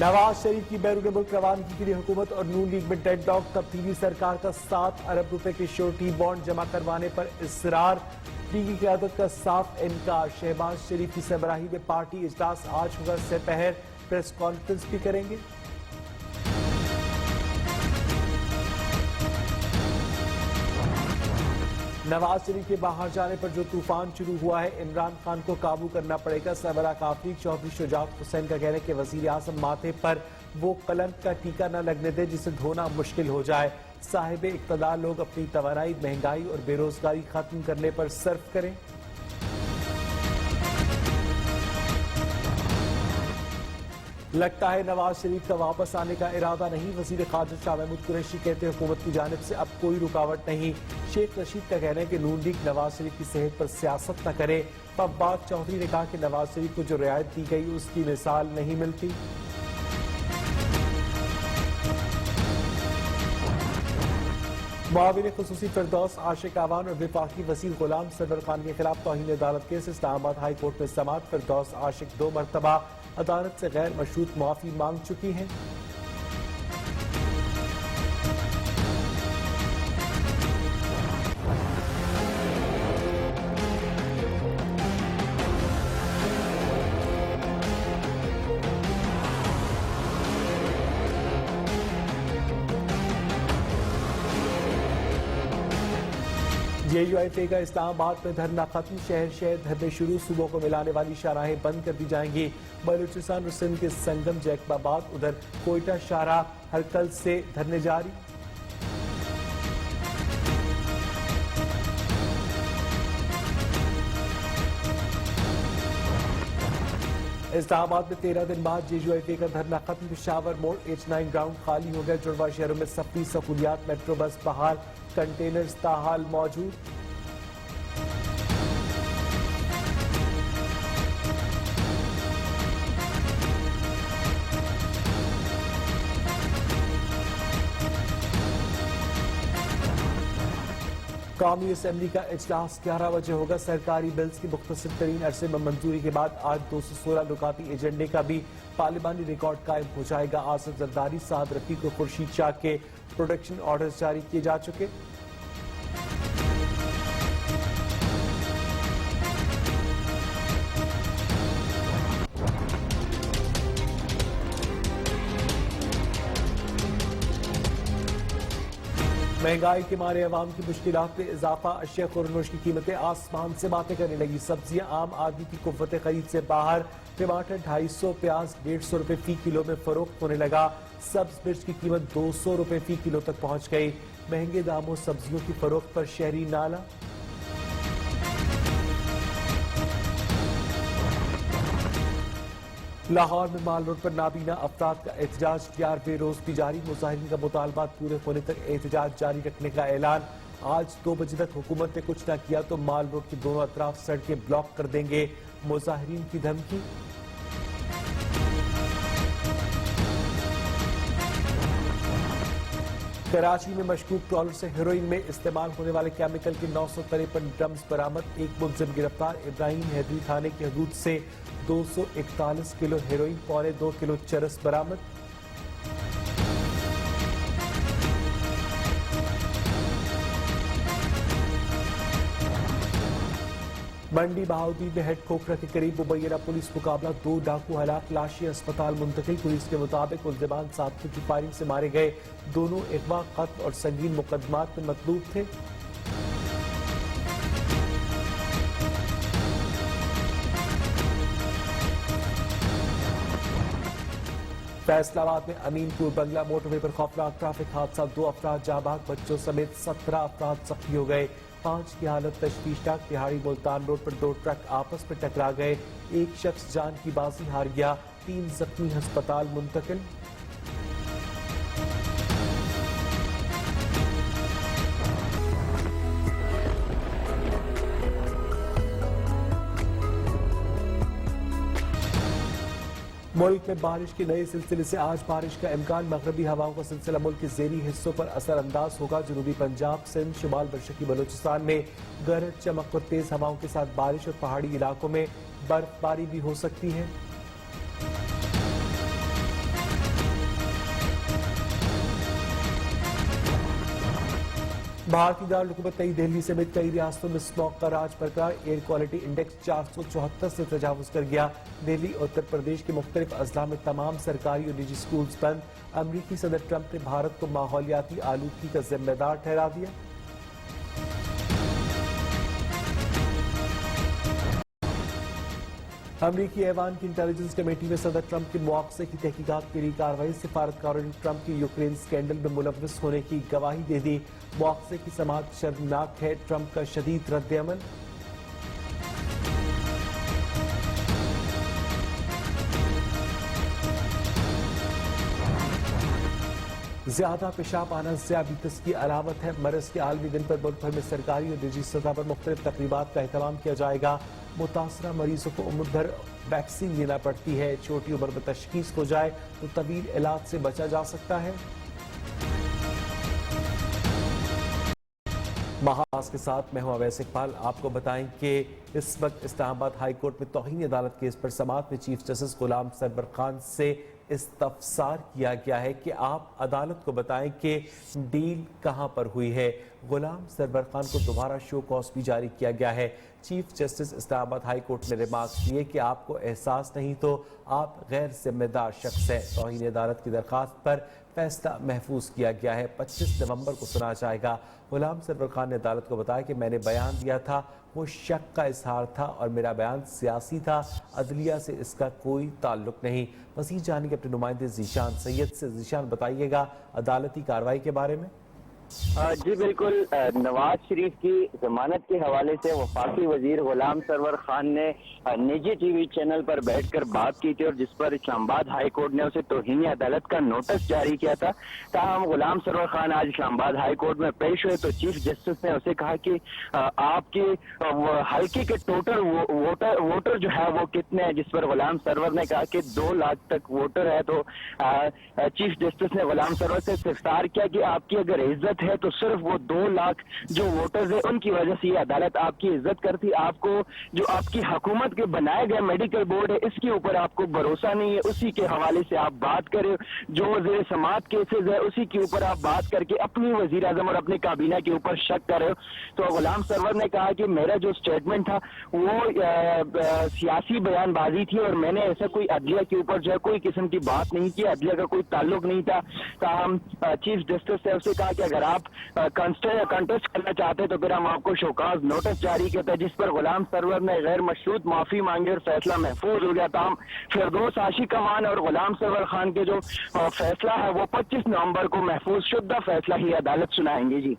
نواز شریف کی بیرون ملک روانگی کے لیے حکومت اور نون لیگ میں ڈیڈ لاک، تبدیلی سرکار کا 7 ارب روپے کے شورٹی بانڈ جمع کروانے پر اصرار، پی کی قیادت کا صاف انکار۔ شہباز شریف کی سربراہی میں پارٹی اجلاس آج ہوگا سپہر، پریس کانفرنس بھی کریں گے۔ نواز شریف کے باہر جانے پر جو طوفان شروع ہوا ہے، عمران خان کو قابو کرنا پڑے گا۔ سربراہ کافی چودھری شجاعت حسین کا کہنا ہے کہ وزیر اعظم ماتھے پر وہ قلم کا ٹیکا نہ لگنے دے جسے دھونا مشکل ہو جائے۔ صاحب اقتدار لوگ اپنی توانائی مہنگائی اور بے روزگاری ختم کرنے پر صرف کریں۔ لگتا ہے نواز شریف کا واپس آنے کا ارادہ نہیں، وزیر خارجہ شاہ محمود قریشی کہتے ہیں حکومت کی جانب سے اب کوئی رکاوٹ نہیں۔ شیخ رشید کا کہنا ہے کہ نون لیگ نواز شریف کی صحت پر سیاست نہ کرے۔ فواد چودھری نے کہا کہ نواز شریف کو جو رعایت دی گئی اس کی مثال نہیں ملتی۔ معاون خصوصی فردوس عاشق اعوان اور وفاقی وزیر غلام سرور خان کے خلاف توہین عدالت کیس اسلام آباد ہائی کورٹ میں سماعت۔ فردوس عاشق 2 مرتبہ عدالت سے غیر مشروط معافی مانگ چکی ہیں۔ جے یو ایف اے کا اسلام آباد میں دھرنا ختم، شہر شہر دھرنے شروع، صوبوں کو ملانے والی شاہراہیں بند کر دی جائیں گی۔ بلوچستان اور سندھ کے سنگم جیکب آباد، ادھر کوئٹہ شاہراہ ہر کل سے دھرنے جاری۔ اسلام آباد میں 13 دن بعد جے یو ایف اے کا دھرنا ختم، پشاور موڑ H9 گراؤنڈ خالی ہو گیا۔ جڑواں شہروں میں سفری سہولیات، میٹرو بس بحال، کنٹینرز تاحال موجود۔ قومی اسمبلی کا اجلاس 11 بجے ہوگا۔ سرکاری بلز کی مختصر ترین عرصے میں منظوری کے بعد آج 216 نکاتی ایجنڈے کا بھی پارلیمانی ریکارڈ قائم ہو جائے گا۔ آصف زرداری، سعد رفیق اور خورشید شاہ کے پروڈکشن آرڈرز جاری کیے جا چکے۔ مہنگائی کے مارے عوام کی مشکلات میں اضافہ، اشیاء خورنوش کی قیمتیں آسمان سے باتیں کرنے لگی۔ سبزیاں عام آدمی کی قوت خرید سے باہر، ٹماٹر 250، پیاز 150 روپے فی کلو میں فروخت ہونے لگا۔ سبز مرچ کی قیمت 200 روپے فی کلو تک پہنچ گئی۔ مہنگے داموں سبزیوں کی فروخت پر شہری نالا۔ لاہور میں مال روڈ پر نابینا افراد کا احتجاج، 11ویں روز بھی جاری۔ مظاہرین کا مطالبات پورے ہونے تک احتجاج جاری رکھنے کا اعلان۔ آج 2 بجے تک حکومت نے کچھ نہ کیا تو مال روڈ کے دونوں اطراف سڑکیں بلاک کر دیں گے، مظاہرین کی دھمکی۔ کراچی میں مشکوک ٹرالر سے ہیروئن میں استعمال ہونے والے کیمیکل کے 953 ڈرمز برآمد، ایک ملزم گرفتار۔ ابراہیم حیدری تھانے کی حدود سے 241 کلو ہیروئن، 2.25 کلو چرس برآمد۔ منڈی بہاؤدین میں ہیڈ کھوکھرا کے قریب مبینہ پولیس مقابلہ، 2 ڈاکو ہلاک، لاشیں اسپتال منتقل۔ پولیس کے مطابق ملزمان ساتھیوں کی فائرنگ سے مارے گئے، دونوں اغوا، قتل اور سنگین مقدمات میں مطلوب تھے۔ فیصل آباد میں امین پور بنگلہ موٹر وے پر خوفناک ٹریفک حادثہ، 2 افراد جاں بحق، بچوں سمیت 17 افراد زخمی ہو گئے، 5 کی حالت تشویشناک۔ تہاڑی ملتان روڈ پر 2 ٹرک آپس میں ٹکرا گئے، 1 شخص جان کی بازی ہار گیا، 3 زخمی ہسپتال منتقل۔ ملک میں بارش کے نئے سلسلے سے آج بارش کا امکان، مغربی ہواؤں کا سلسلہ ملک کے زیریں حصوں پر اثر انداز ہوگا۔ جنوبی پنجاب، سندھ، شمال مشرقی بلوچستان میں گرج چمک اور تیز ہواؤں کے ساتھ بارش، اور پہاڑی علاقوں میں برف باری بھی ہو سکتی ہے۔ भारतीय दारुल-हुकूमत नई दिल्ली समेत कई रियासतों में स्मॉग का राज बरकरार। एयर क्वालिटी इंडेक्स 474 से तजावुज कर गया। दिल्ली और उत्तर प्रदेश के मुख्तलिफ अजला में तमाम सरकारी और निजी स्कूल्स बंद। अमरीकी सदर ट्रंप ने भारत को माहौलियाती आलूदगी का जिम्मेदार ठहरा दिया। अमरीकी ऐवान की इंटेलिजेंस कमेटी में सदर ट्रंप के मुआवजे की तहकीकात के लिए कार्रवाई। सिफारतकारों ने ट्रंप की यूक्रेन स्कैंडल में मुलव्वस होने की गवाही दे दी। मुआवजे की समाअत शर्मनाक है, ट्रंप का शदीद रद्द-ए-अमल। ज्यादा पेशाब आना ज़ियादतीस की अलामत है। मरज के आलमी दिन पर मुल्क भर में सरकारी और निजी सतह पर मुख्तलिफ तकरीबात का एहतमाम किया जाएगा। मुतासरा मरीजों को उम्र भर वैक्सीन लेना पड़ती है। छोटी उम्र में तशखीस हो जाए तो तवील इलाज से बचा जा सकता है। महाराज के साथ मैं हूं अवैस इकबाल। आपको बताएं कि इस वक्त इस्लामाबाद हाई कोर्ट में तौहीन अदालत केस पर समाअत में चीफ जस्टिस गुलाम सरवर खान से इस्तफसार किया गया है कि आप अदालत को बताएं कि डील कहां पर हुई है। गुलाम सरवर खान को दोबारा शो कॉज भी जारी किया गया है। Chief justice Islamabad high court ने रिमार्क्स दिए कि आपको एहसास नहीं तो आप गैर जिम्मेदार शख्स हैं। तौहीन अदालत की दरखास्त पर फैसला महफूज किया गया है। 25 नवंबर को सुना जाएगा। गुलाम सरवर खान ने अदालत को बताया कि मैंने बयान दिया था, वो शक का इजहार था और मेरा बयान सियासी था, अदलिया से इसका कोई ताल्लुक नहीं। मज़ीद जानेंगे अपने नुमाइंदे ज़ीशान सैयद से। ज़ीशान, बताइएगा अदालती कार्रवाई के बारे में। जी बिल्कुल, नवाज शरीफ की जमानत के हवाले से वफाकी वजीर गुलाम सरवर खान ने निजी टीवी चैनल पर बैठकर बात की थी और जिस पर इस्लामाबाद हाई कोर्ट ने उसे तौहीन अदालत का नोटिस जारी किया था। ताहम गुलाम सरवर खान आज इस्लामाबाद हाई कोर्ट में पेश हुए तो चीफ जस्टिस ने उसे कहा कि आपके हल्के के टोटल वोटर जो है वो कितने हैं, जिस पर गुलाम सरवर ने कहा कि 2 लाख तक वोटर है। तो चीफ जस्टिस ने गुलाम सरवर से इस्तफसार किया कि आपकी अगर इज्जत है तो सिर्फ वो 2 लाख जो वोटर्स है उनकी वजह से ये अदालत आपकी इज्जत करती। आपको जो आपकी हुकूमत के बनाए गए मेडिकल बोर्ड है इसके ऊपर आपको भरोसा नहीं है, उसी के हवाले से आप बात करें। जो वज़ीर समात केसेस है उसी के ऊपर आप बात करके अपनी वज़ीर आज़म और अपनी काबीना के ऊपर शक कर रहे हो। तो गुलाम सरवर ने कहा कि मेरा जो स्टेटमेंट था वो सियासी बयानबाजी थी और मैंने ऐसा कोई अदलिया के ऊपर जो है कोई किस्म की बात नहीं की, अदलिया का कोई ताल्लुक नहीं था। हम चीफ जस्टिस ने उसे कहा कि अगर आप कंटेस्ट करना चाहते तो फिर हम आपको शोकाज नोटिस जारी करते, जिस पर गुलाम सरवर ने गैर मशरूत माफी मांगी और फैसला महफूज हो गया था। हम फिरदौस आशिक कमान और गुलाम सरवर खान के जो फैसला है वो 25 नवंबर को महफूज शुद्धा फैसला ही अदालत सुनाएंगे। जी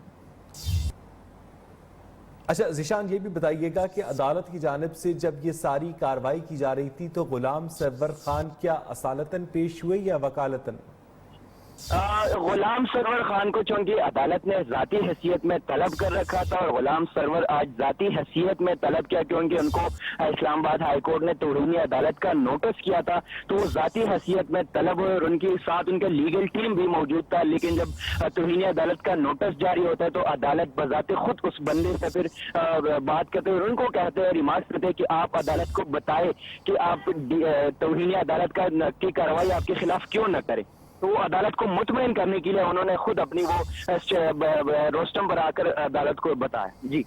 अच्छा ज़ीशान, ये भी बताइएगा कि अदालत की जानिब से जब ये सारी कार्रवाई की जा रही थी तो गुलाम सरवर खान क्या असालतन पेश हुए या वकालतन? गुलाम सरवर खान को चूंकि अदालत ने जाती हैसियत में तलब कर रखा था और गुलाम सरवर आज जाती हैसियत में तलब किया क्योंकि उनको इस्लामाबाद हाई कोर्ट ने तौहीन अदालत का नोटिस किया था, तो वो जाती हैसियत में तलब हुए और उनके साथ उनका लीगल टीम भी मौजूद था। लेकिन जब तौहीन अदालत का नोटिस जारी होता है तो अदालत बजाते खुद उस बंदे से फिर बात करते हैं और उनको कहते हैं, रिमार्क करते हैं कि आप अदालत को बताए कि आप तौहीन अदालत की कार्रवाई आपके खिलाफ क्यों न करें। तो वो अदालत को मुतमईन करने के लिए उन्होंने खुद अपनी वो रोस्टम पर आकर अदालत को बताया। जी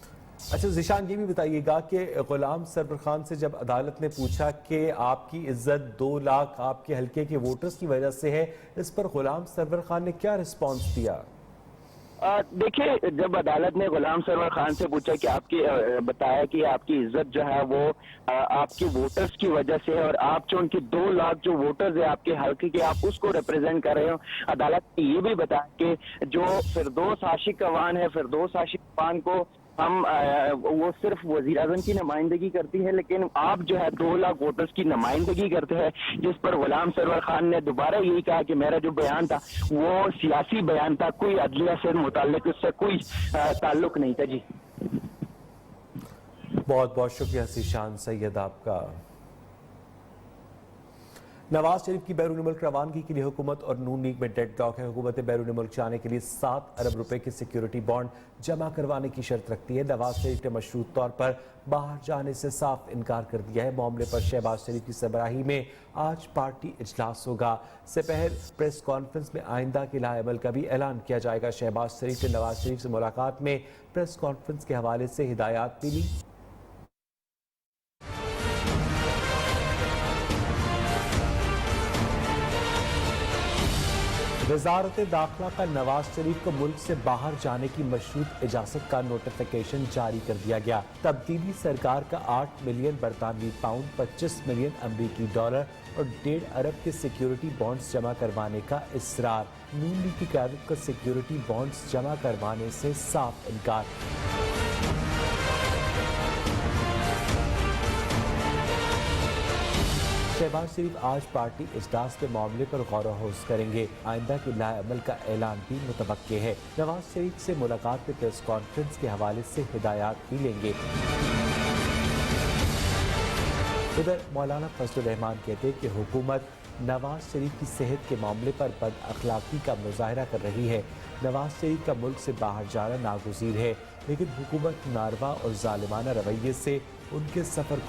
अच्छा ज़ीशान, ये भी बताइएगा कि गुलाम सरवर खान से जब अदालत ने पूछा कि आपकी इज्जत 2 लाख आपके हल्के के वोटर्स की वजह से है, इस पर गुलाम सरवर खान ने क्या रिस्पॉन्स दिया? देखिए, जब अदालत ने गुलाम सरवर खान से पूछा कि आपकी बताया कि आपकी इज्जत जो है वो आपके वोटर्स की वजह से है और आप जो उनके 2 लाख जो वोटर्स है आपके हल्के के आप उसको रिप्रेजेंट कर रहे हो। अदालत ने ये भी बताया कि जो फिरदौस आशिक कवान है, फिरदौस आशिक कवान को हम वो सिर्फ वज़ीर आज़म की नुमाइंदगी करती है, लेकिन आप जो है 2 लाख वोटर्स की नुमाइंदगी करते हैं, जिस पर गुलाम सरवर खान ने दोबारा यही कहा कि मेरा जो बयान था वो सियासी बयान था, कोई अदलिया से मुताल्लिक उससे कोई ताल्लुक नहीं था। जी बहुत बहुत शुक्रिया ज़ीशान सैयद आपका। नवाज शरीफ की बैरून मुल्क रवानगी के लिए हुकूमत और नून लीग में डेड लॉक है। हुकूमत बैरून मुल्क जाने के लिए 7 अरब रुपए के सिक्योरिटी बॉन्ड जमा करवाने की शर्त रखती है। नवाज शरीफ ने मशरूत तौर पर बाहर जाने से साफ इनकार कर दिया है। मामले पर शहबाज शरीफ की सरबराही में आज पार्टी इजलास होगा। से पहले प्रेस कॉन्फ्रेंस में आइंदा के लाएअमल का भी ऐलान किया जाएगा। शहबाज शरीफ ने नवाज शरीफ से मुलाकात में प्रेस कॉन्फ्रेंस के हवाले से हिदायत भी ली। वजारत दाखिला का नवाज शरीफ को मुल्क से बाहर जाने की मशरूत इजाजत का नोटिफिकेशन जारी कर दिया गया। तब्दीली सरकार का 8 मिलियन बरतानवी पाउंड, 25 मिलियन अमरीकी डॉलर और 1.5 अरब के सिक्योरिटी बॉन्ड्स जमा करवाने का इसरार। नून लीग की क़यादत का सिक्योरिटी बॉन्ड्स जमा करवाने से साफ इनकार। शहबाज शरीफ आज पार्टी इजलास में मामले पर गौर होश करेंगे। आइंदा के लाएअमल का ऐलान भी मुतवक्के है। नवाज शरीफ से मुलाकात में प्रेस कॉन्फ्रेंस के हवाले से हिदायत भी लेंगे। उधर मौलाना फजलुर रहमान कहते हैं कि हुकूमत नवाज शरीफ की सेहत के मामले पर बद अखलाकी का मुजाहरा कर रही है। नवाज शरीफ का मुल्क से बाहर जाना नागुज़ीर है, लेकिन हुकूमत नारवा और जालिमाना रवैये से उनके सफ़र